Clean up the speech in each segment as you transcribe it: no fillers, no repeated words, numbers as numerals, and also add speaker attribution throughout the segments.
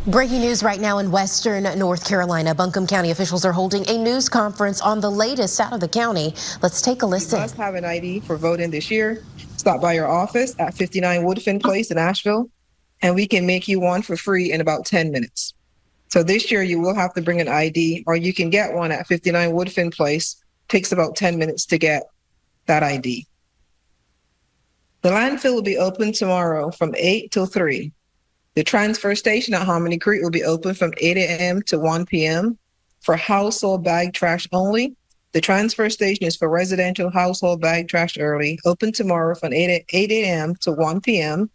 Speaker 1: Breaking news right now in western North Carolina. Buncombe County officials are holding a news conference on the latest out of the county. Let's take a listen.
Speaker 2: You must have an ID for voting this year. Stop by your office at 59 Woodfin Place in Asheville, and we can make you one for free in about 10 minutes. So this year you will have to bring an ID, or you can get one at 59 Woodfin Place. Takes about 10 minutes to get that ID. The landfill will be open tomorrow from 8 till 3. The transfer station at Hominy Creek will be open from 8 a.m. to 1 p.m. for household bag trash only. The transfer station is for residential household bag trash only, open tomorrow from 8 a.m. to 1 p.m.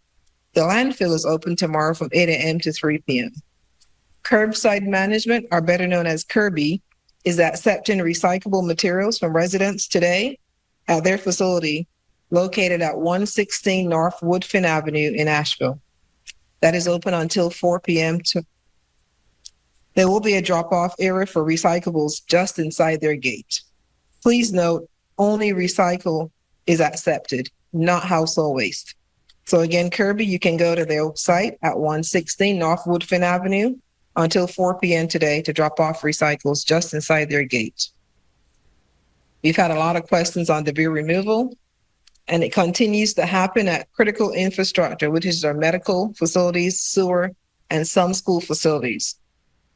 Speaker 2: The landfill is open tomorrow from 8 a.m. to 3 p.m. Curbside management, or better known as Kirby, is accepting recyclable materials from residents today at their facility located at 116 North Woodfin Avenue in Asheville. That is open until 4 p.m. There will be a drop-off area for recyclables just inside their gate. Please note, only recycle is accepted, not household waste. So again, Kirby, you can go to their site at 116 North Woodfin Avenue until 4 p.m. today to drop off recycles just inside their gate. We've had a lot of questions on debris removal, and it continues to happen at critical infrastructure, which is our medical facilities, sewer, and some school facilities.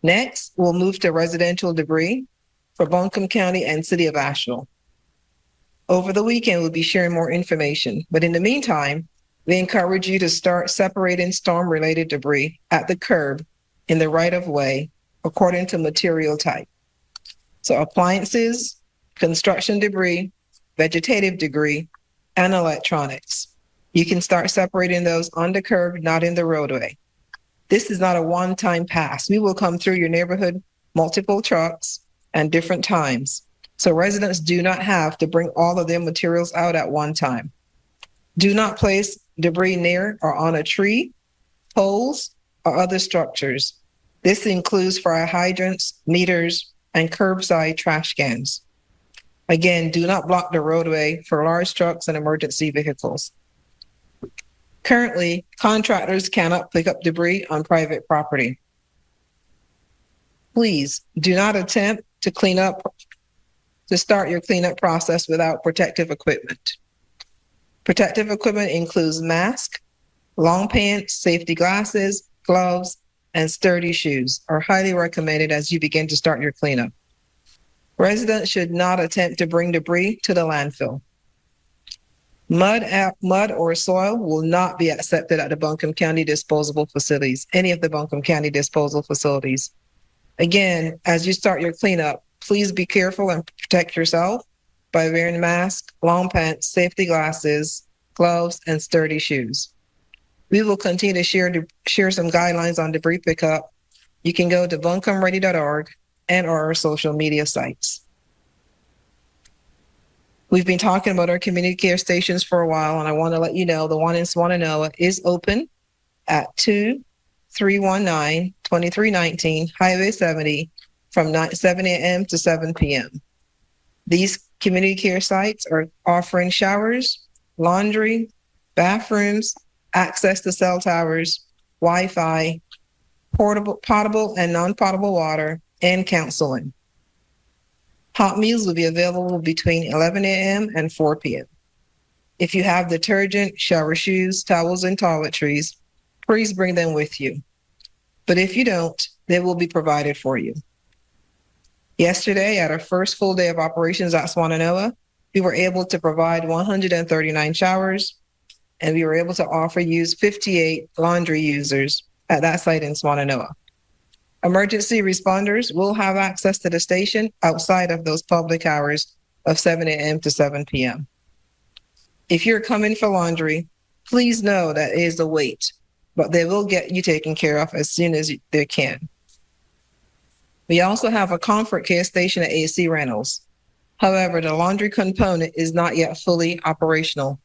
Speaker 2: Next, we'll move to residential debris for Buncombe County and City of Asheville. Over the weekend, we'll be sharing more information, but in the meantime, we encourage you to start separating storm-related debris at the curb in the right-of-way according to material type. So appliances, construction debris, vegetative debris, and electronics. You can start separating those on the curb, not in the roadway. This is not a one-time pass. We will come through your neighborhood, multiple trucks, and different times. So residents do not have to bring all of their materials out at one time. Do not place debris near or on a tree, poles, or other structures. This includes fire hydrants, meters, and curbside trash cans. Again, do not block the roadway for large trucks and emergency vehicles. Currently, contractors cannot pick up debris on private property. Please do not attempt to start your cleanup process without protective equipment. Protective equipment includes masks, long pants, safety glasses, gloves, and sturdy shoes are highly recommended as you begin to start your cleanup. Residents should not attempt to bring debris to the landfill. Mud or soil will not be accepted at the Buncombe County disposable facilities, any of the Buncombe County disposal facilities. Again, as you start your cleanup, please be careful and protect yourself by wearing masks, long pants, safety glasses, gloves, and sturdy shoes. We will continue to share some guidelines on debris pickup. You can go to buncombeready.org and our social media sites. We've been talking about our community care stations for a while, and I want to let you know the one in Swannanoa is open at 2319 Highway 70 from 7 a.m. to 7 p.m. These community care sites are offering showers, laundry, bathrooms, access to cell towers, Wi-Fi, potable and non-potable water, and counseling. Hot meals will be available between 11 a.m. and 4 p.m. If you have detergent, shower shoes, towels, and toiletries, please bring them with you. But if you don't, they will be provided for you. Yesterday, at our first full day of operations at Swannanoa, we were able to provide 139 showers, and we were able to offer use 58 laundry users at that site in Swannanoa. Emergency responders will have access to the station outside of those public hours of 7 a.m. to 7 p.m. If you're coming for laundry, please know that it is a wait, but they will get you taken care of as soon as they can. We also have a comfort care station at AC Rentals. However, the laundry component is not yet fully operational.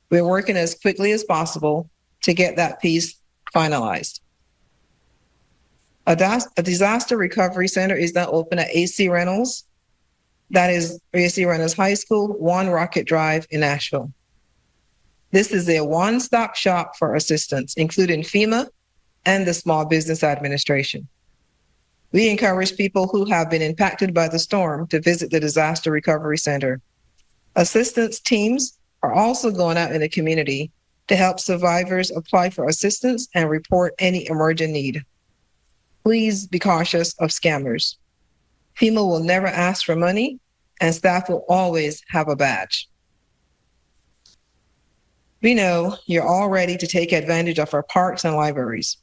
Speaker 2: We're working as quickly as possible to get that piece finalized. A disaster recovery center is now open at AC Rentals. That is AC Rentals High School, 1 Rocket Drive in Asheville. This is a one-stop shop for assistance, including FEMA and the Small Business Administration. We encourage people who have been impacted by the storm to visit the Disaster Recovery Center. Assistance teams are also going out in the community to help survivors apply for assistance and report any emergent need. Please be cautious of scammers. FEMA will never ask for money, and staff will always have a badge. We know you're all ready to take advantage of our parks and libraries,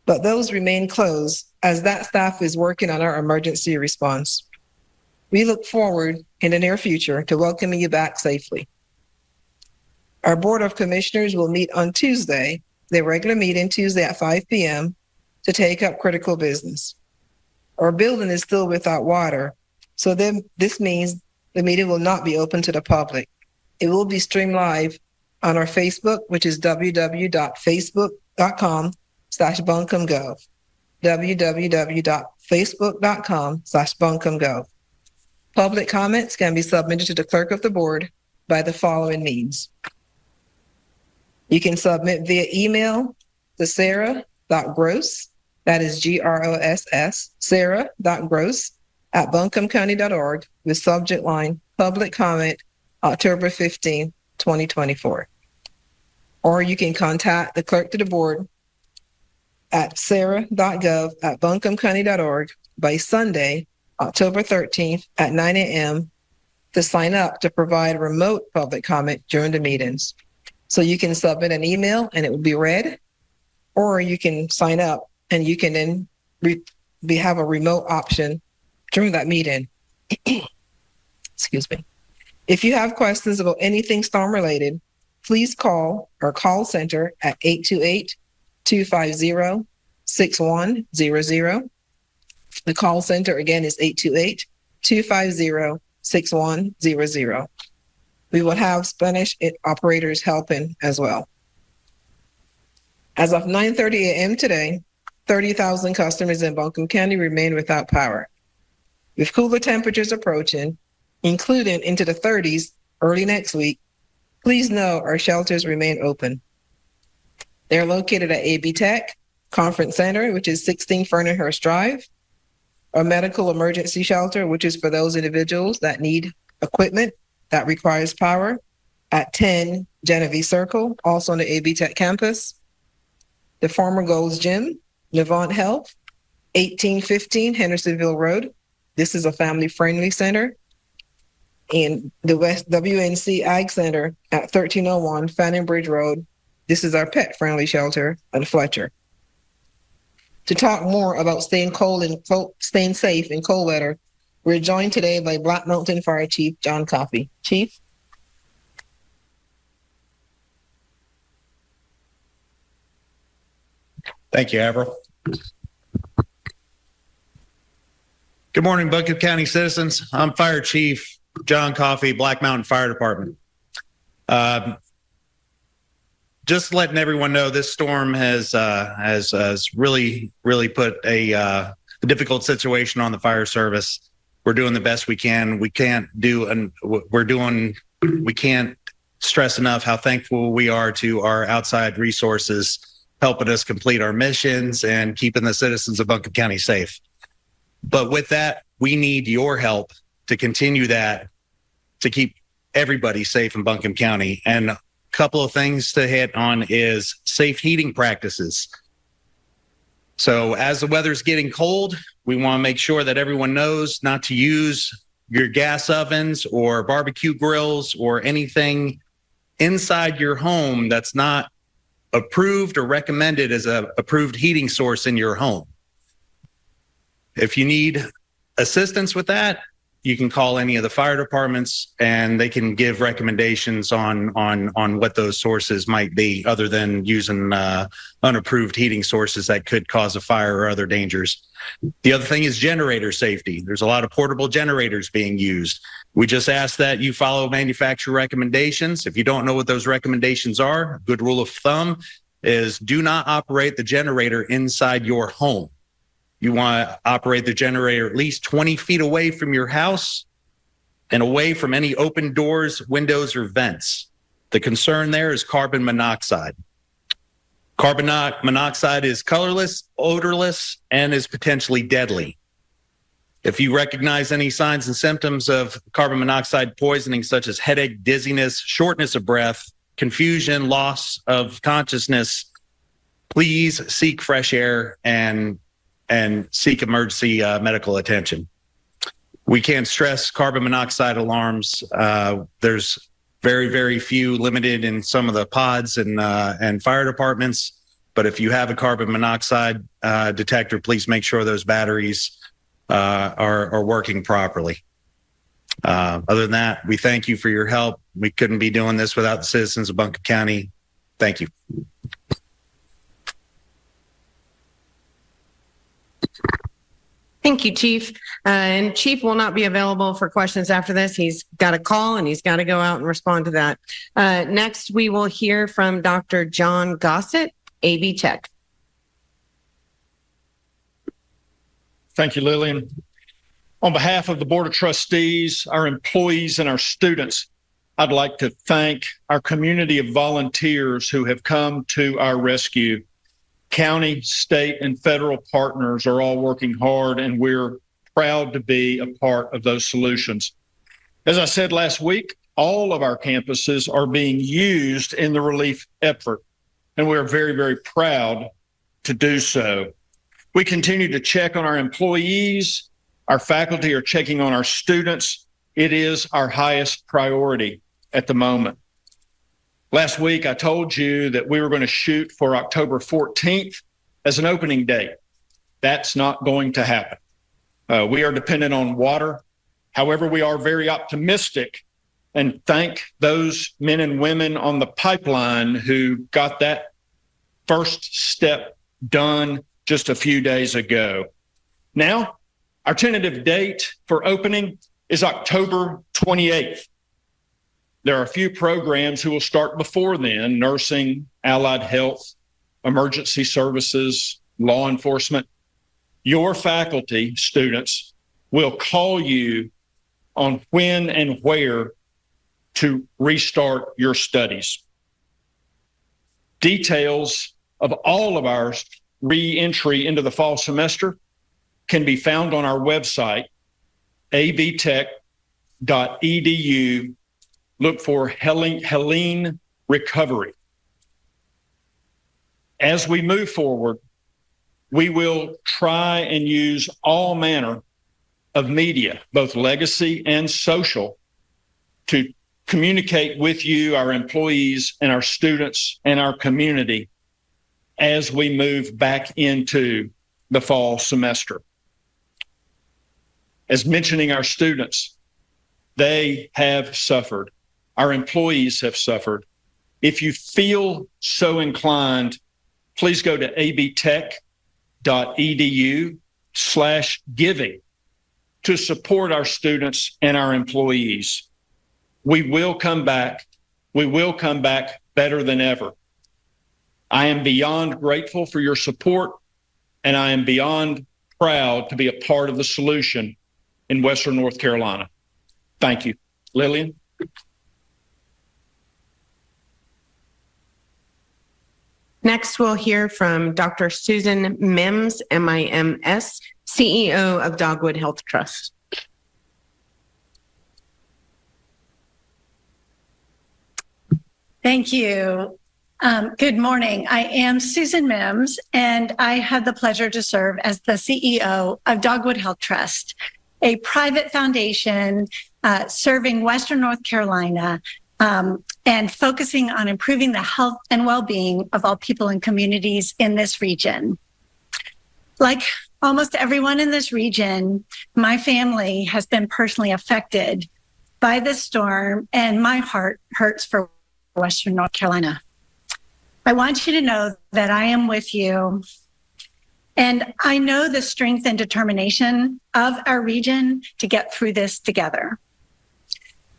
Speaker 2: but those remain closed as that staff is working on our emergency response. We look forward in the near future to welcoming you back safely. Our Board of Commissioners will meet on Tuesday, their regular meeting Tuesday at 5 p.m. to take up critical business. Our building is still without water, so then this means the meeting will not be open to the public. It will be streamed live on our Facebook, which is www.facebook.com/BuncombeGov, www.facebook.com/BuncombeGov. Public comments can be submitted to the clerk of the board by the following means. You can submit via email to sarah.gross, that is GROSS, sarah.gross@buncombecounty.org with subject line, public comment, October 15, 2024. Or you can contact the clerk to the board at sarah.gov@buncombecounty.org by Sunday, October 13th at 9 a.m. to sign up to provide remote public comment during the meetings. So you can submit an email and it will be read, or you can sign up and you can then have a remote option during that meeting. Excuse me. If you have questions about anything storm related, please call our call center at 828-250-6100. The call center again is 828-250-6100. We will have Spanish operators helping as well. As of 9:30 a.m. today, 30,000 customers in Buncombe County remain without power. With cooler temperatures approaching, including into the 30s early next week, please know our shelters remain open. They're located at AB Tech Conference Center, which is 16 Fernandhurst Drive, a medical emergency shelter, which is for those individuals that need equipment that requires power, at 10 Genevieve Circle, also on the AB Tech campus, the former Gold's Gym, Levant Health, 1815 Hendersonville Road. This is a family-friendly center. And the West WNC Ag Center at 1301 Fanning Bridge Road. This is our pet-friendly shelter on Fletcher. To talk more about staying safe in cold weather, we're joined today by Black Mountain Fire Chief John Coffey. Chief.
Speaker 3: Thank you, Avril. Good morning, Buncombe County citizens. I'm Fire Chief John Coffey, Black Mountain Fire Department. Just letting everyone know, this storm has really put a difficult situation on the fire service. We're doing the best we can. We can't stress enough how thankful we are to our outside resources helping us complete our missions and keeping the citizens of Buncombe County safe. But with that, we need your help to continue that, to keep everybody safe in Buncombe County. And a couple of things to hit on is safe heating practices. So as the weather's getting cold, we want to make sure that everyone knows not to use your gas ovens or barbecue grills or anything inside your home that's not approved or recommended as a approved heating source in your home. If you need assistance with that, you can call any of the fire departments and they can give recommendations on what those sources might be, other than using unapproved heating sources that could cause a fire or other dangers. The other thing is generator safety. There's a lot of portable generators being used. We just ask that you follow manufacturer recommendations. If you don't know what those recommendations are, a good rule of thumb is do not operate the generator inside your home. You want to operate the generator at least 20 feet away from your house and away from any open doors, windows, or vents. The concern there is carbon monoxide. Carbon monoxide is colorless, odorless, and is potentially deadly. If you recognize any signs and symptoms of carbon monoxide poisoning, such as headache, dizziness, shortness of breath, confusion, loss of consciousness, please seek fresh air and seek emergency medical attention. We can't stress carbon monoxide alarms. There's very, very few, limited in some of the pods and fire departments. But if you have a carbon monoxide detector, please make sure those batteries are working properly. Other than that, we thank you for your help. We couldn't be doing this without the citizens of Buncombe County. Thank you.
Speaker 4: Thank you, Chief. And Chief will not be available for questions after this. He's got a call and he's got to go out and respond to that. Next, we will hear from Dr. John Gossett, AB Tech.
Speaker 5: Thank you, Lillian. On behalf of the Board of Trustees, our employees, and our students, I'd like to thank our community of volunteers who have come to our rescue. County, state, and federal partners are all working hard, and we're proud to be a part of those solutions. As I said last week, all of our campuses are being used in the relief effort, and we're very, very proud to do so. We continue to check on our employees. Our faculty are checking on our students. It is our highest priority at the moment. Last week, I told you that we were going to shoot for October 14th as an opening date. That's not going to happen. We are dependent on water. However, we are very optimistic and thank those men and women on the pipeline who got that first step done just a few days ago. Now, our tentative date for opening is October 28th. There are a few programs who will start before then: nursing, allied health, emergency services, law enforcement. Your faculty, students, will call you on when and where to restart your studies. Details of all of our re-entry into the fall semester can be found on our website, abtech.edu. Look for Helene Recovery. As we move forward, we will try and use all manner of media, both legacy and social, to communicate with you, our employees, and our students and our community as we move back into the fall semester. As mentioning our students, they have suffered. Our employees have suffered. If you feel so inclined, please go to abtech.edu/giving to support our students and our employees. We will come back. We will come back better than ever. I am beyond grateful for your support, and I am beyond proud to be a part of the solution in Western North Carolina. Thank you. Lillian?
Speaker 4: Next, we'll hear from Dr. Susan Mims, M-I-M-S, CEO of Dogwood Health Trust.
Speaker 6: Thank you. Good morning. I am Susan Mims, and I have the pleasure to serve as the CEO of Dogwood Health Trust, a private foundation serving Western North Carolina and focusing on improving the health and well-being of all people and communities in this region. Like almost everyone in this region, my family has been personally affected by this storm, and my heart hurts for Western North Carolina. I want you to know that I am with you, and I know the strength and determination of our region to get through this together.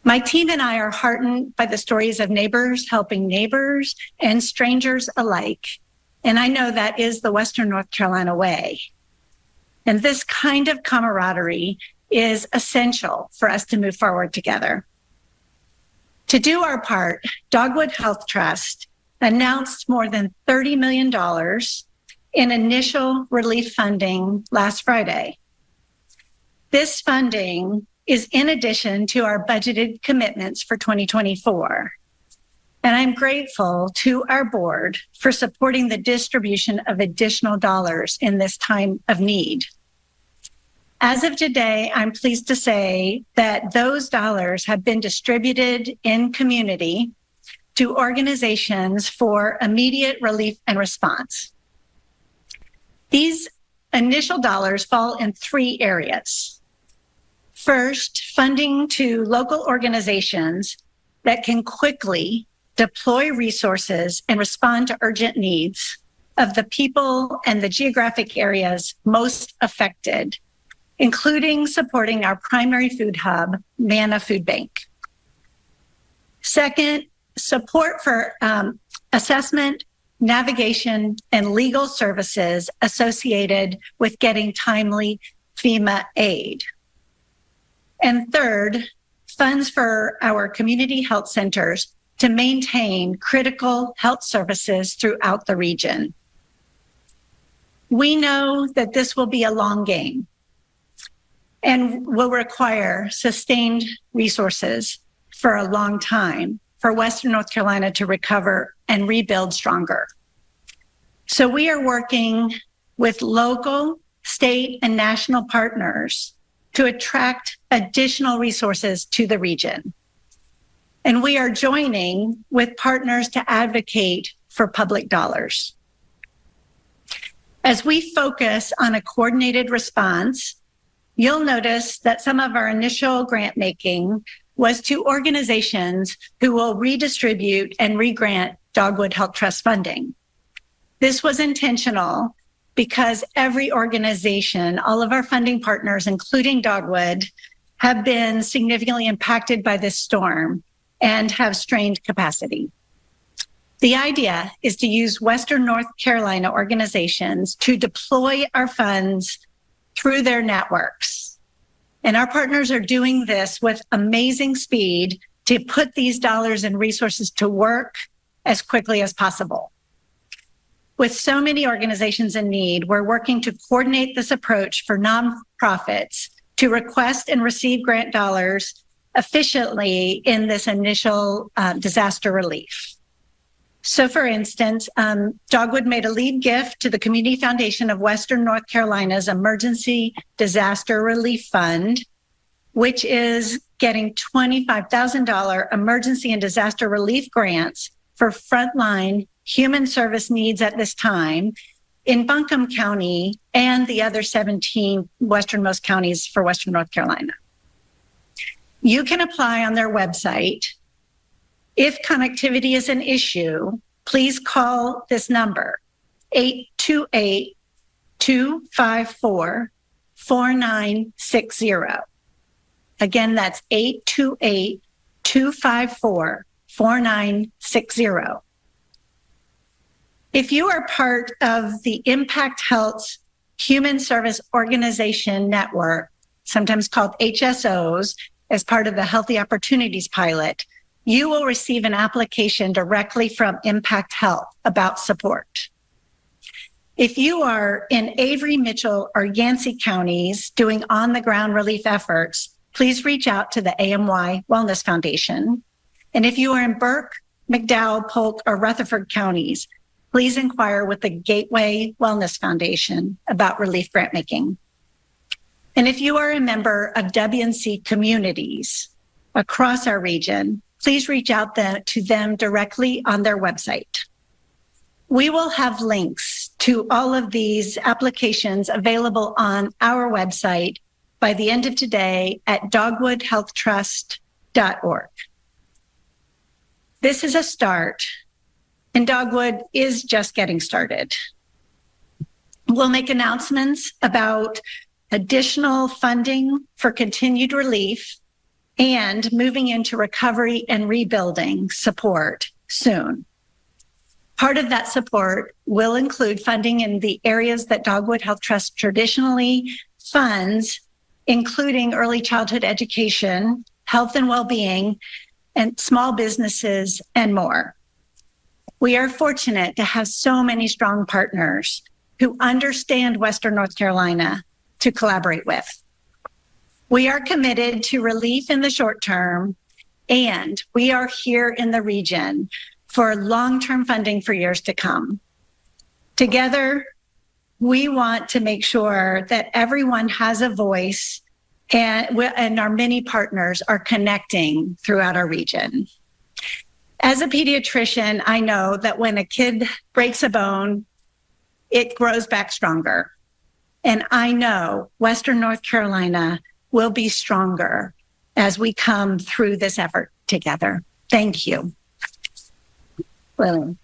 Speaker 6: My team and I are heartened by the stories of neighbors helping neighbors and strangers alike. And I know that is the Western North Carolina way. And this kind of camaraderie is essential for us to move forward together. To do our part, Dogwood Health Trust announced more than $30 million in initial relief funding last Friday. This funding is in addition to our budgeted commitments for 2024. And I'm grateful to our board for supporting the distribution of additional dollars in this time of need. As of today, I'm pleased to say that those dollars have been distributed in community to organizations for immediate relief and response. These initial dollars fall in 3 areas. First, funding to local organizations that can quickly deploy resources and respond to urgent needs of the people and the geographic areas most affected, including supporting our primary food hub, Manna Food Bank. Second, support for assessment, navigation, and legal services associated with getting timely FEMA aid. And third, funds for our community health centers to maintain critical health services throughout the region. We know that this will be a long game and will require sustained resources for a long time for Western North Carolina to recover and rebuild stronger. So we are working with local, state, and national partners to attract additional resources to the region. And we are joining with partners to advocate for public dollars. As we focus on a coordinated response, you'll notice that some of our initial grant making was to organizations who will redistribute and regrant Dogwood Health Trust funding. This was intentional because every organization, all of our funding partners, including Dogwood, have been significantly impacted by this storm and have strained capacity. The idea is to use Western North Carolina organizations to deploy our funds through their networks. And our partners are doing this with amazing speed to put these dollars and resources to work as quickly as possible. With so many organizations in need, we're working to coordinate this approach for nonprofits to request and receive grant dollars efficiently in this initial disaster relief. So for instance, Dogwood made a lead gift to the Community Foundation of Western North Carolina's Emergency Disaster Relief Fund, which is getting $25,000 emergency and disaster relief grants for frontline human service needs at this time in Buncombe County and the other 17 westernmost counties for Western North Carolina. You can apply on their website. If connectivity is an issue, please call this number, 828-254-4960. Again, that's 828-254-4960. If you are part of the Impact Health's Human Service Organization Network, sometimes called HSOs, as part of the Healthy Opportunities Pilot, you will receive an application directly from Impact Health about support. If you are in Avery, Mitchell, or Yancey counties doing on-the-ground relief efforts, please reach out to the AMY Wellness Foundation. And if you are in Burke, McDowell, Polk, or Rutherford counties, please inquire with the Gateway Wellness Foundation about relief grant making. And if you are a member of WNC communities across our region, please reach out to them directly on their website. We will have links to all of these applications available on our website by the end of today at dogwoodhealthtrust.org. This is a start, and Dogwood is just getting started. We'll make announcements about additional funding for continued relief and moving into recovery and rebuilding support soon. Part of that support will include funding in the areas that Dogwood Health Trust traditionally funds, including early childhood education, health and well-being, and small businesses, and more. We are fortunate to have so many strong partners who understand Western North Carolina to collaborate with. We are committed to relief in the short term, and we are here in the region for long-term funding for years to come. Together, we want to make sure that everyone has a voice and our many partners are connecting throughout our region. As a pediatrician, I know that when a kid breaks a bone, it grows back stronger. And I know Western North Carolina will be stronger as we come through this effort together. Thank you. Lillian.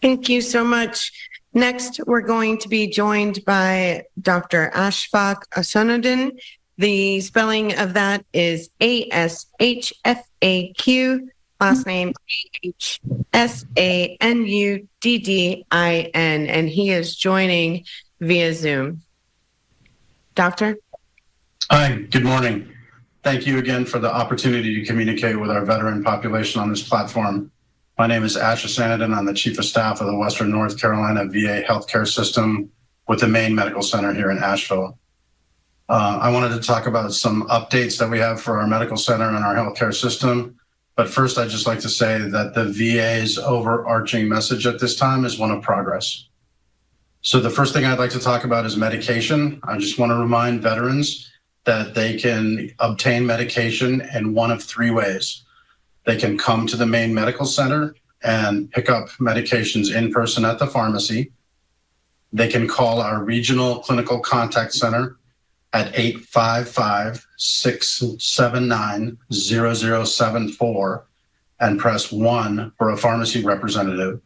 Speaker 4: Thank you so much. Next, we're going to be joined by Dr. Ashfaq Asanuddin. The spelling of that is ASHFAQ, last name AHSANUDDIN, and he is joining via Zoom. Doctor?
Speaker 7: Hi, good morning. Thank you again for the opportunity to communicate with our veteran population on this platform. My name is Ash Asanuddin. I'm the Chief of Staff of the Western North Carolina VA Healthcare System with the main medical center here in Asheville. I wanted to talk about some updates that we have for our medical center and our healthcare system. But first, I'd just like to say that the VA's overarching message at this time is one of progress. So the first thing I'd like to talk about is medication. I just want to remind veterans that they can obtain medication in one of three ways. They can come to the main medical center and pick up medications in person at the pharmacy. They can call our regional clinical contact center at 855-679-0074 and press 1 for a pharmacy representative.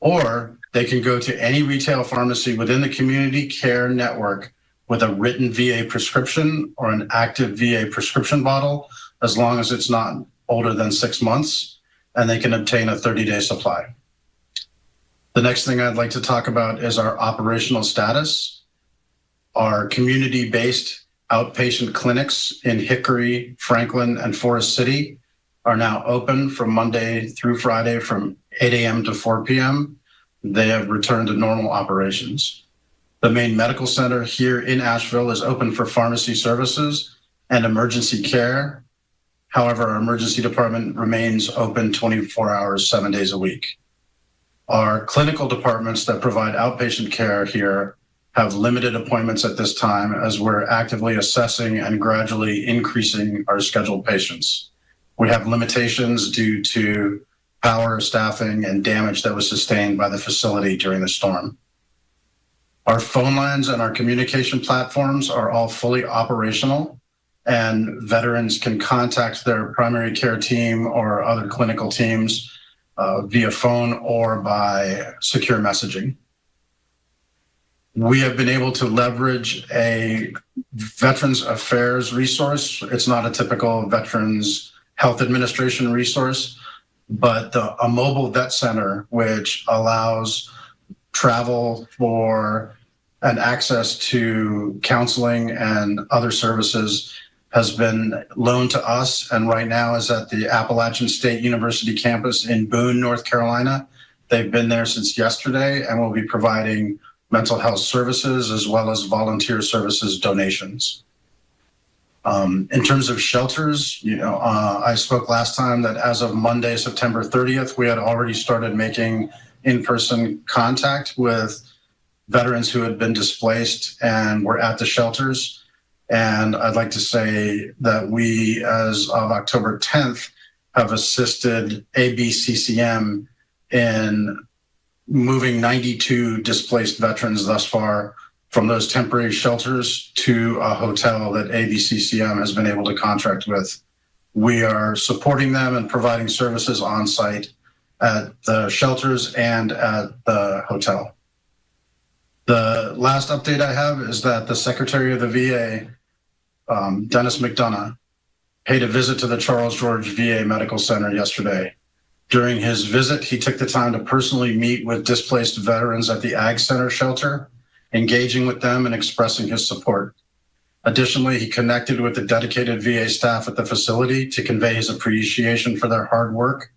Speaker 7: Or they can go to any retail pharmacy within the community care network with a written VA prescription or an active VA prescription bottle, as long as it's not older than 6 months, and they can obtain a 30-day supply. The next thing I'd like to talk about is our operational status. Our community-based outpatient clinics in Hickory, Franklin, and Forest City are now open from Monday through Friday from 8 a.m. to 4 p.m. They have returned to normal operations. The main medical center here in Asheville is open for pharmacy services and emergency care. However, our emergency department remains open 24 hours, 7 days a week. Our clinical departments that provide outpatient care here have limited appointments at this time, as we're actively assessing and gradually increasing our scheduled patients. We have limitations due to power, staffing, and damage that was sustained by the facility during the storm. Our phone lines and our communication platforms are all fully operational, and veterans can contact their primary care team or other clinical teams via phone or by secure messaging. We have been able to leverage a Veterans Affairs resource. It's not a typical Veterans Health Administration resource, but a mobile vet center, which allows travel for and access to counseling and other services, has been loaned to us, and right now is at the Appalachian State University campus in Boone, North Carolina. They've been there since yesterday and will be providing mental health services as well as volunteer services donations. In terms of shelters, I spoke last time that as of Monday, September 30th, we had already started making in-person contact with veterans who had been displaced and were at the shelters. And I'd like to say that we, as of October 10th, have assisted ABCCM in moving 92 displaced veterans thus far from those temporary shelters to a hotel that ABCCM has been able to contract with. We are supporting them and providing services on site at the shelters and at the hotel. The last update I have is that the Secretary of the VA, Dennis McDonough, paid a visit to the Charles George VA Medical Center yesterday. During his visit, he took the time to personally meet with displaced veterans at the Ag Center shelter, engaging with them and expressing his support. Additionally, he connected with the dedicated VA staff at the facility to convey his appreciation for their hard work.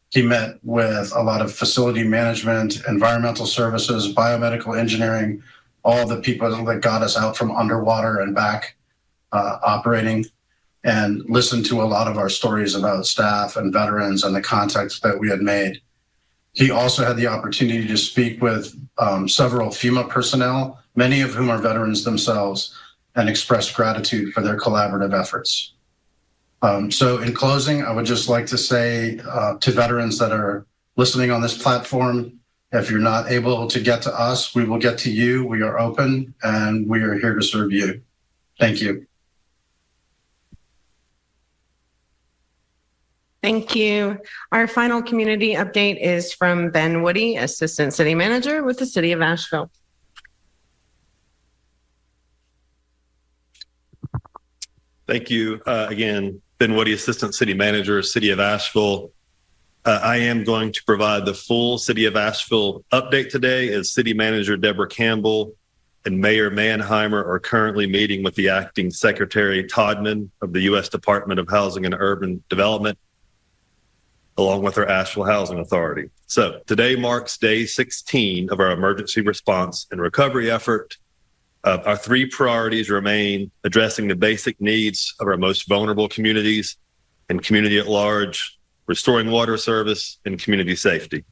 Speaker 7: He met with a lot of facility management, environmental services, biomedical engineering, all the people that got us out from underwater and back operating, and listened to a lot of our stories about staff and veterans and the contacts that we had made. He also had the opportunity to speak with several FEMA personnel, many of whom are veterans themselves, and express gratitude for their collaborative efforts. So in closing, I would just like to say to veterans that are listening on this platform, if you're not able to get to us, we will get to you. We are open and we are here to serve you. Thank you.
Speaker 4: Thank you. Our final community update is from Ben Woody, Assistant City Manager with the City of Asheville.
Speaker 8: Thank you. Again, Ben Woody, Assistant City Manager, City of Asheville. I am going to provide the full City of Asheville update today, as City Manager Deborah Campbell and Mayor Manheimer are currently meeting with the Acting Secretary Todman of the U.S. Department of Housing and Urban Development, along with our Asheville Housing Authority. So today marks day 16 of our emergency response and recovery effort. Our three priorities remain addressing the basic needs of our most vulnerable communities and community at large, restoring water service, and community safety.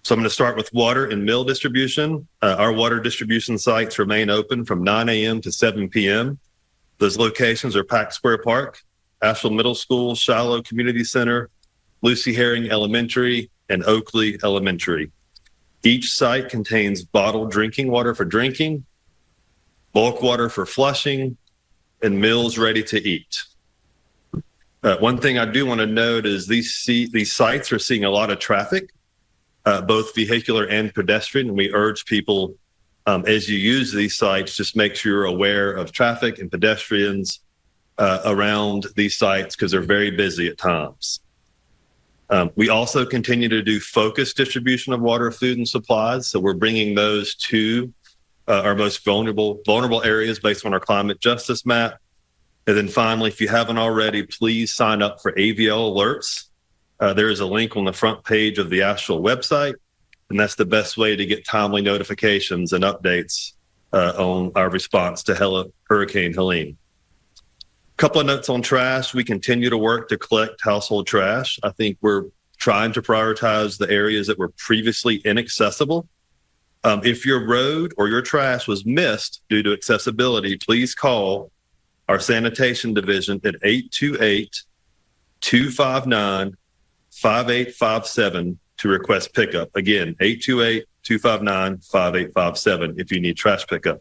Speaker 8: So I'm going to start with water and mill distribution. Our water distribution sites remain open from 9 a.m. to 7 p.m. Those locations are Pack Square Park, Asheville Middle School, Shiloh Community Center, Lucy Herring Elementary, and Oakley Elementary. Each site contains bottled drinking water for drinking, bulk water for flushing, and meals ready to eat. One thing I do want to note is these sites are seeing a lot of traffic, both vehicular and pedestrian, and we urge people, as you use these sites, just make sure you're aware of traffic and pedestrians around these sites, because they're very busy at times. We also continue to do focused distribution of water, food, and supplies. So we're bringing those to our most vulnerable areas based on our climate justice map. And then finally, if you haven't already, please sign up for AVL alerts. There is a link on the front page of the Asheville website, and that's the best way to get timely notifications and updates on our response to Hurricane Helene. Couple of notes on trash. We continue to work to collect household trash. I think we're trying to prioritize the areas that were previously inaccessible. If your road or your trash was missed due to accessibility, please call our sanitation division at 828-259-5857 to request pickup. Again, 828-259-5857 if you need trash pickup.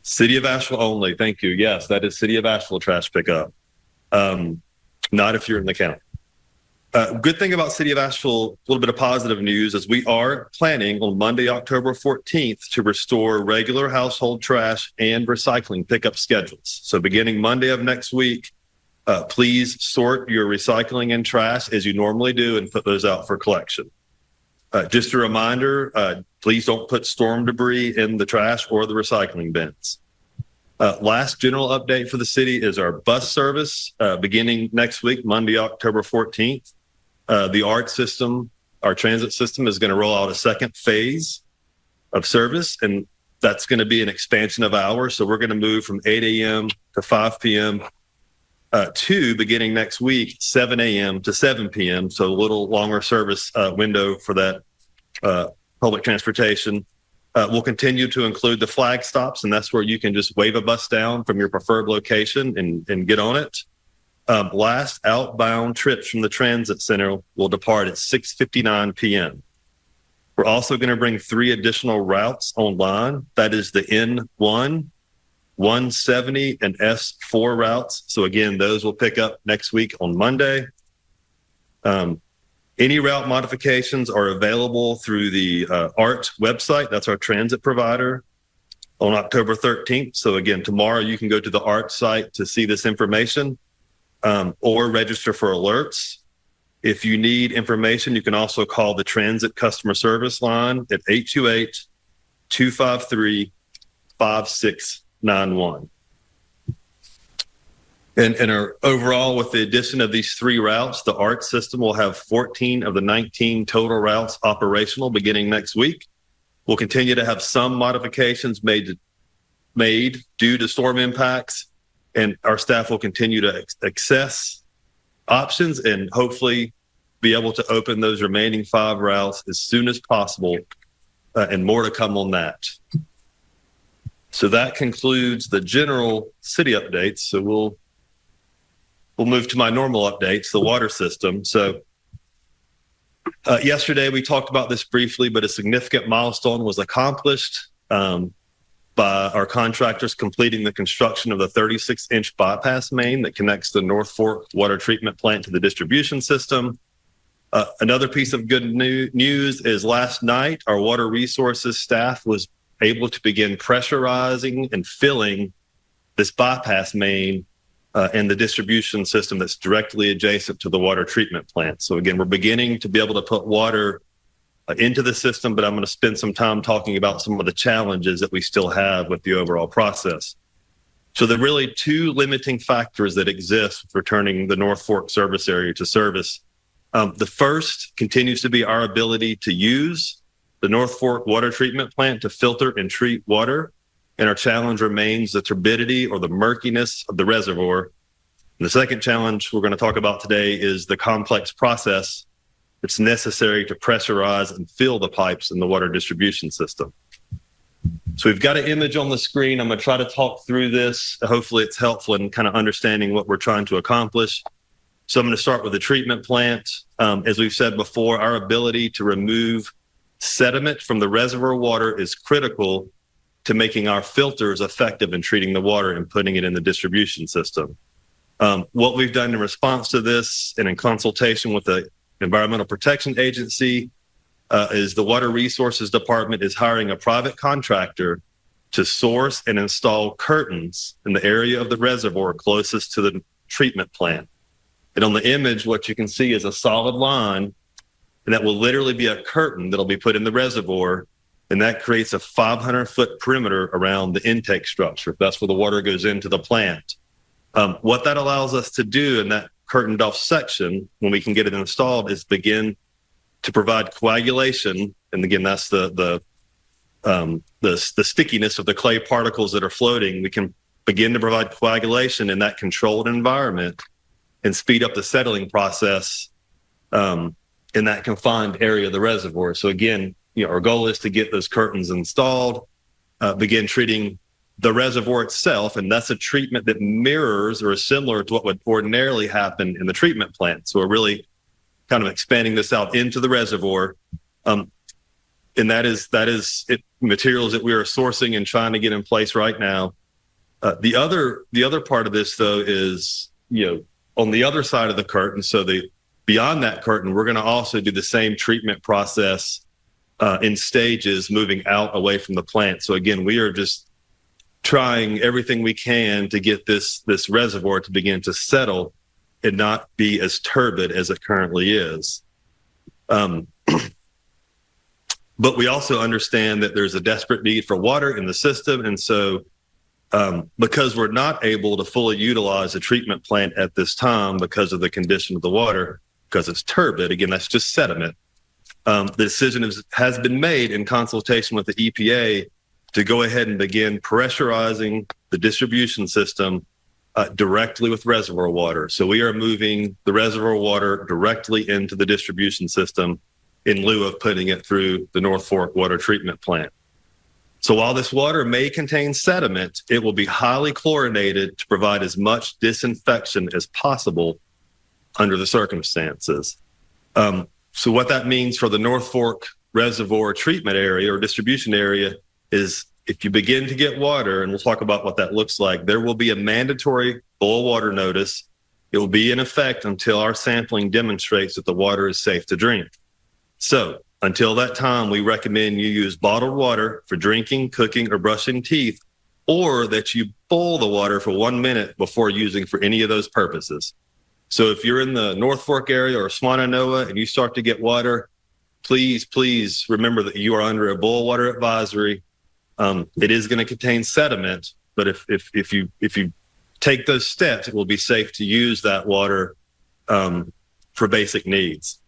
Speaker 8: City of Asheville only. Thank you. Yes, that is City of Asheville trash pickup. Not if you're in the county. Good thing about City of Asheville, a little bit of positive news, is we are planning on Monday, October 14th to restore regular household trash and recycling pickup schedules. So beginning Monday of next week, please sort your recycling and trash as you normally do and put those out for collection. Just a reminder, please don't put storm debris in the trash or the recycling bins. Last general update for the city is our bus service beginning next week, Monday, October 14th. The ART system, our transit system, is going to roll out a second phase of service, and that's going to be an expansion of hours. So we're going to move from 8 a.m. to 5 p.m. To beginning next week, 7 a.m. to 7 p.m. So a little longer service window for that public transportation. We'll continue to include the flag stops, and that's where you can just wave a bus down from your preferred location and get on it. Last outbound trips from the transit center will depart at 6:59 p.m. We're also going to bring 3 additional routes online. That is the N1, 170, and S4 routes. So again, those will pick up next week on Monday. Any route modifications are available through the ART website. That's our transit provider on October 13th. So again, tomorrow you can go to the ART site to see this information or register for alerts. If you need information, you can also call the transit customer service line at 828-253-5691. Overall, with the addition of these 3 routes, the ART system will have 14 of the 19 total routes operational beginning next week. We'll continue to have some modifications made due to storm impacts, and our staff will continue to access options and hopefully be able to open those remaining 5 routes as soon as possible, and more to come on that. So that concludes the general city updates. So we'll move to my normal updates, the water system. So yesterday we talked about this briefly, but a significant milestone was accomplished by our contractors completing the construction of the 36-inch bypass main that connects the North Fork water treatment plant to the distribution system. Another piece of good news is last night, our water resources staff was able to begin pressurizing and filling this bypass main and the distribution system that's directly adjacent to the water treatment plant. So again, we're beginning to be able to put water into the system, but I'm going to spend some time talking about some of the challenges that we still have with the overall process. So there are really 2 limiting factors that exist with returning the North Fork service area to service. The first continues to be our ability to use the North Fork water treatment plant to filter and treat water. And our challenge remains the turbidity or the murkiness of the reservoir. And the second challenge we're going to talk about today is the complex process that's necessary to pressurize and fill the pipes in the water distribution system. So we've got an image on the screen. I'm going to try to talk through this. Hopefully it's helpful in kind of understanding what we're trying to accomplish. So I'm going to start with the treatment plant. As we've said before, our ability to remove sediment from the reservoir water is critical to making our filters effective in treating the water and putting it in the distribution system. What we've done in response to this and in consultation with the Environmental Protection Agency is the Water Resources Department is hiring a private contractor to source and install curtains in the area of the reservoir closest to the treatment plant. And on the image, what you can see is a solid line, and that will literally be a curtain that'll be put in the reservoir, and that creates a 500-foot perimeter around the intake structure. That's where the water goes into the plant. What that allows us to do in that curtained off section, when we can get it installed, is begin to provide coagulation. And again, that's the stickiness of the clay particles that are floating. We can begin to provide coagulation in that controlled environment and speed up the settling process in that confined area of the reservoir. So again, our goal is to get those curtains installed, begin treating the reservoir itself, and that's a treatment that mirrors or is similar to what would ordinarily happen in the treatment plant. So we're really kind of expanding this out into the reservoir, and that is materials that we are sourcing and trying to get in place right now. The other part of this, though, is on the other side of the curtain. So beyond that curtain, we're going to also do the same treatment process in stages, moving out away from the plant. So again, we are just trying everything we can to get this reservoir to begin to settle and not be as turbid as it currently is. But we also understand that there's a desperate need for water in the system. And so because we're not able to fully utilize the treatment plant at this time because of the condition of the water, because it's turbid, again, that's just sediment, the decision has been made in consultation with the EPA to go ahead and begin pressurizing the distribution system directly with reservoir water. So we are moving the reservoir water directly into the distribution system in lieu of putting it through the North Fork water treatment plant. So while this water may contain sediment, it will be highly chlorinated to provide as much disinfection as possible under the circumstances. So what that means for the North Fork reservoir treatment area or distribution area is if you begin to get water, and we'll talk about what that looks like, there will be a mandatory boil water notice. It will be in effect until our sampling demonstrates that the water is safe to drink. So until that time, we recommend you use bottled water for drinking, cooking, or brushing teeth, or that you boil the water for 1 minute before using for any of those purposes. So if you're in the North Fork area or Swannanoa and you start to get water, please remember that you are under a boil water advisory. It is going to contain sediment, but if you take those steps, it will be safe to use that water for basic needs.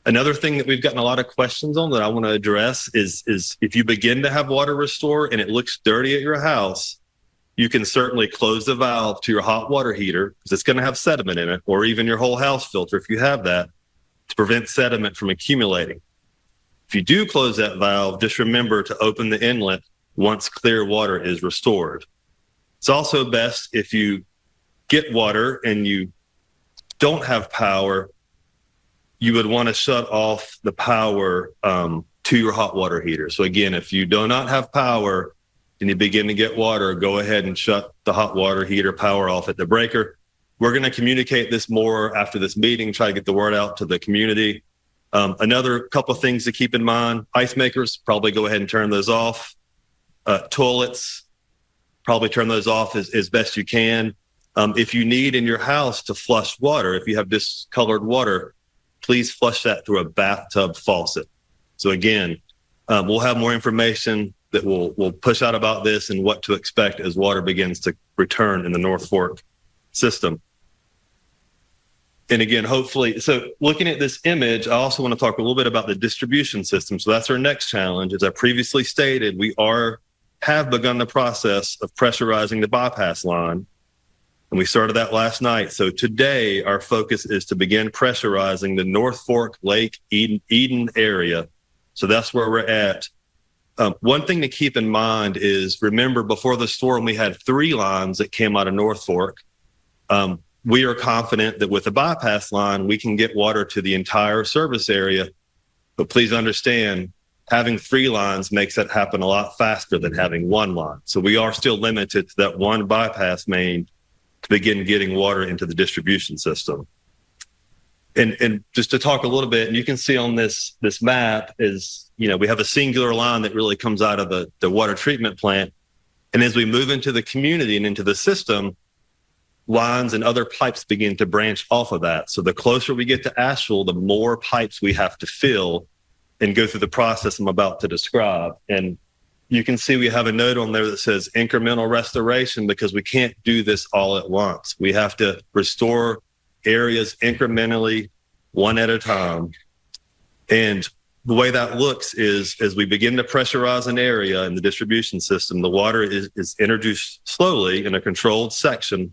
Speaker 8: Another thing that we've gotten a lot of questions on that I want to address is if you begin to have water restore and it looks dirty at your house, you can certainly close the valve to your hot water heater because it's going to have sediment in it, or even your whole house filter if you have that, to prevent sediment from accumulating. If you do close that valve, just remember to open the inlet once clear water is restored. It's also best if you get water and you don't have power, you would want to shut off the power to your hot water heater. So again, if you do not have power and you begin to get water, go ahead and shut the hot water heater power off at the breaker. We're going to communicate this more after this meeting, try to get the word out to the community. Another couple of things to keep in mind, ice makers, probably go ahead and turn those off. Toilets, probably turn those off as best you can. If you need in your house to flush water, if you have discolored water, please flush that through a bathtub faucet. So again, we'll have more information that we'll push out about this and what to expect as water begins to return in the North Fork system. And again, hopefully, so looking at this image, I also want to talk a little bit about the distribution system. So that's our next challenge. As I previously stated, we have begun the process of pressurizing the bypass line. And we started that last night. So today, our focus is to begin pressurizing the North Fork, Lake, Eden area. So that's where we're at. One thing to keep in mind is, remember, before the storm, we had 3 lines that came out of North Fork. We are confident that with the bypass line, we can get water to the entire service area. But please understand, having 3 lines makes that happen a lot faster than having 1 line. So we are still limited to that 1 bypass main to begin getting water into the distribution system. And just to talk a little bit, and you can see on this map is, we have a singular line that really comes out of the water treatment plant. And as we move into the community and into the system, lines and other pipes begin to branch off of that. So the closer we get to Asheville, the more pipes we have to fill and go through the process I'm about to describe. And you can see we have a note on there that says incremental restoration because we can't do this all at once. We have to restore areas incrementally, one at a time. And the way that looks is as we begin to pressurize an area in the distribution system, the water is introduced slowly in a controlled section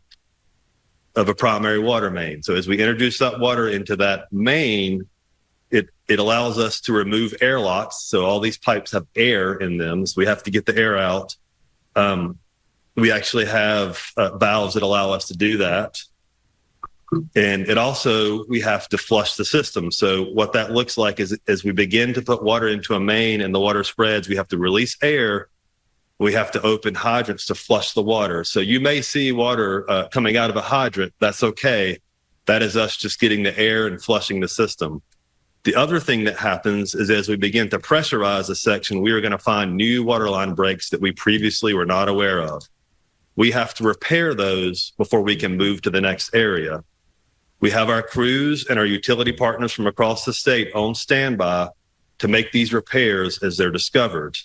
Speaker 8: of a primary water main. So as we introduce that water into that main, it allows us to remove airlocks. So all these pipes have air in them, so we have to get the air out. We actually have valves that allow us to do that. And we have to flush the system. So what that looks like is as we begin to put water into a main and the water spreads, we have to release air. We have to open hydrants to flush the water. So you may see water coming out of a hydrant. That's okay. That is us just getting the air and flushing the system. The other thing that happens is as we begin to pressurize a section, we are going to find new waterline breaks that we previously were not aware of. We have to repair those before we can move to the next area. We have our crews and our utility partners from across the state on standby to make these repairs as they're discovered.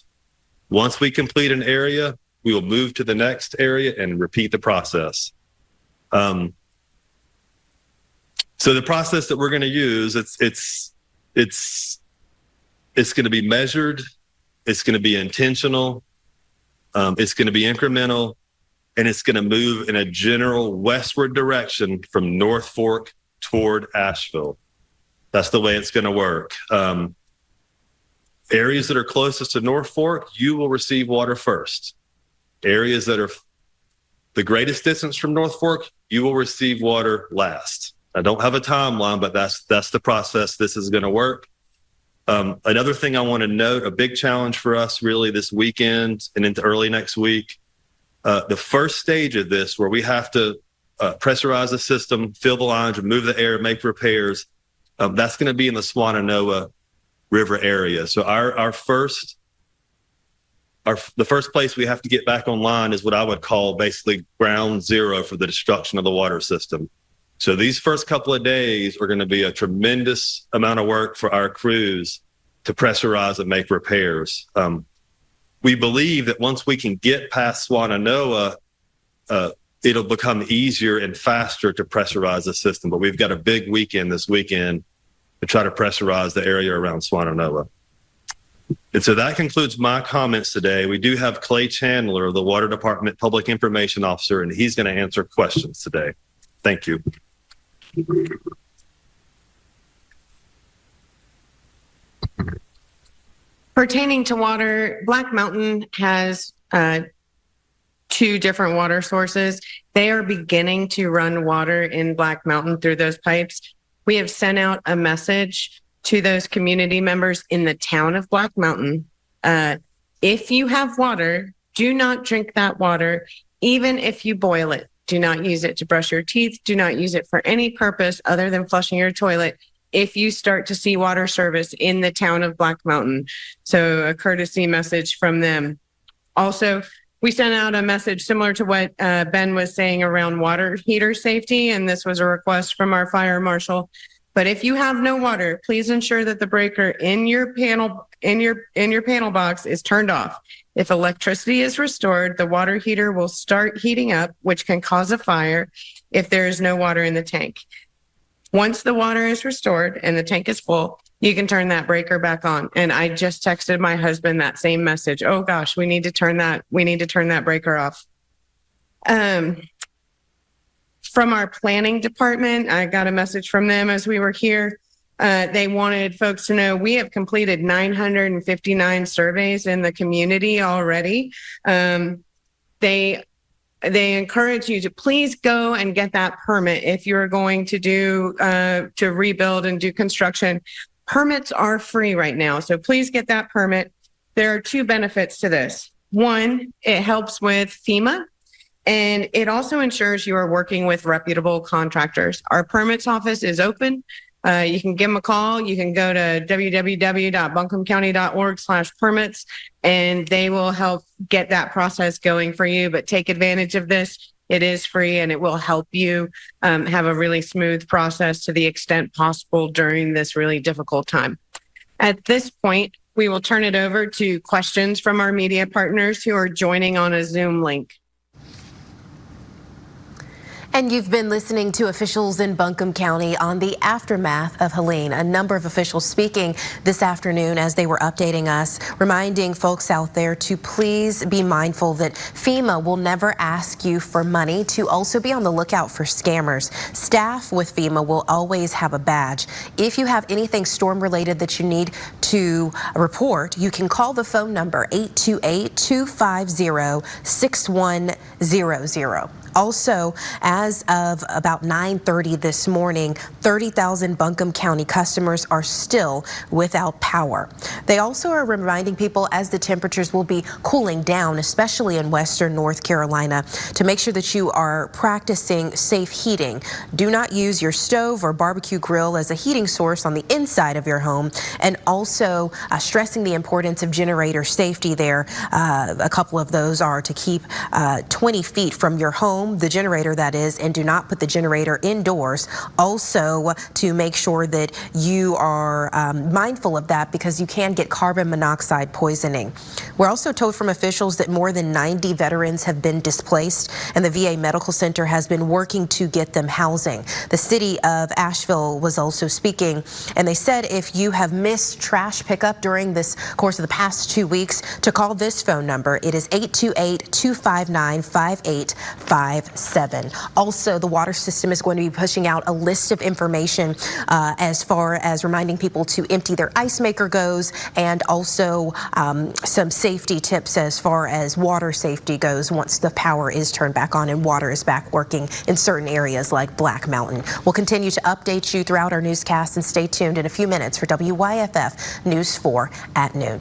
Speaker 8: Once we complete an area, we will move to the next area and repeat the process. So the process that we're going to use, it's going to be measured, it's going to be intentional, it's going to be incremental, and it's going to move in a general westward direction from North Fork toward Asheville. That's the way it's going to work. Areas that are closest to North Fork, you will receive water first. Areas that are the greatest distance from North Fork, you will receive water last. I don't have a timeline, but that's the process this is going to work. Another thing I want to note, a big challenge for us really this weekend and into early next week, the first stage of this where we have to pressurize the system, fill the lines, remove the air, make repairs, that's going to be in the Swannanoa River area. So the first place we have to get back online is what I would call basically ground zero for the destruction of the water system. So these first couple of days are going to be a tremendous amount of work for our crews to pressurize and make repairs. We believe that once we can get past Swannanoa, it'll become easier and faster to pressurize the system. But we've got a big weekend this weekend to try to pressurize the area around Swannanoa. And so that concludes my comments today. We do have Clay Chandler, the Water Department Public Information Officer, and he's going to answer questions today. Thank you.
Speaker 4: Pertaining to water, Black Mountain has 2 different water sources. They are beginning to run water in Black Mountain through those pipes. We have sent out a message to those community members in the town of Black Mountain. If you have water, do not drink that water, even if you boil it. Do not use it to brush your teeth. Do not use it for any purpose other than flushing your toilet if you start to see water service in the town of Black Mountain. So a courtesy message from them. Also, we sent out a message similar to what Ben was saying around water heater safety, and this was a request from our fire marshal. But if you have no water, please ensure that the breaker in your panel box is turned off. If electricity is restored, the water heater will start heating up, which can cause a fire if there is no water in the tank. Once the water is restored and the tank is full, you can turn that breaker back on. And I just texted my husband that same message. Oh gosh, we need to turn that breaker off. From our planning department, I got a message from them as we were here. They wanted folks to know we have completed 959 surveys in the community already. They encourage you to please go and get that permit if you're going to to rebuild and do construction. Permits are free right now, so please get that permit. There are 2 benefits to this. One, it helps with FEMA. And it also ensures you are working with reputable contractors. Our permits office is open. You can give them a call. You can go to www.buncombecounty.org/permits, and they will help get that process going for you. But take advantage of this. It is free, and it will help you have a really smooth process to the extent possible during this really difficult time. At this point, we will turn it over to questions from our media partners who are joining on a Zoom link.
Speaker 1: And you've been listening to officials in Buncombe County on the aftermath of Helene. A number of officials speaking this afternoon as they were updating us, reminding folks out there to please be mindful that FEMA will never ask you for money, to also be on the lookout for scammers. Staff with FEMA will always have a badge. If you have anything storm related that you need to report, you can call the phone number 828-250-6100. Also, as of about 9:30 this morning, 30,000 Buncombe County customers are still without power. They also are reminding people as the temperatures will be cooling down, especially in western North Carolina, to make sure that you are practicing safe heating. Do not use your stove or barbecue grill as a heating source on the inside of your home, and also stressing the importance of generator safety there. A couple of those are to keep 20 feet from your home, the generator that is, and do not put the generator indoors. Also to make sure that you are mindful of that, because you can get carbon monoxide poisoning. We're also told from officials that more than 90 veterans have been displaced, and the VA Medical Center has been working to get them housing. The city of Asheville was also speaking, and they said if you have missed trash pickup during this course of the past 2 weeks, to call this phone number. It is 828-259-5857. Also, the water system is going to be pushing out a list of information as far as reminding people to empty their ice maker goes, and also some safety tips as far as water safety goes once the power is turned back on and water is back working in certain areas like Black Mountain. We'll continue to update you throughout our newscast, and stay tuned in a few minutes for WYFF News 4 at noon.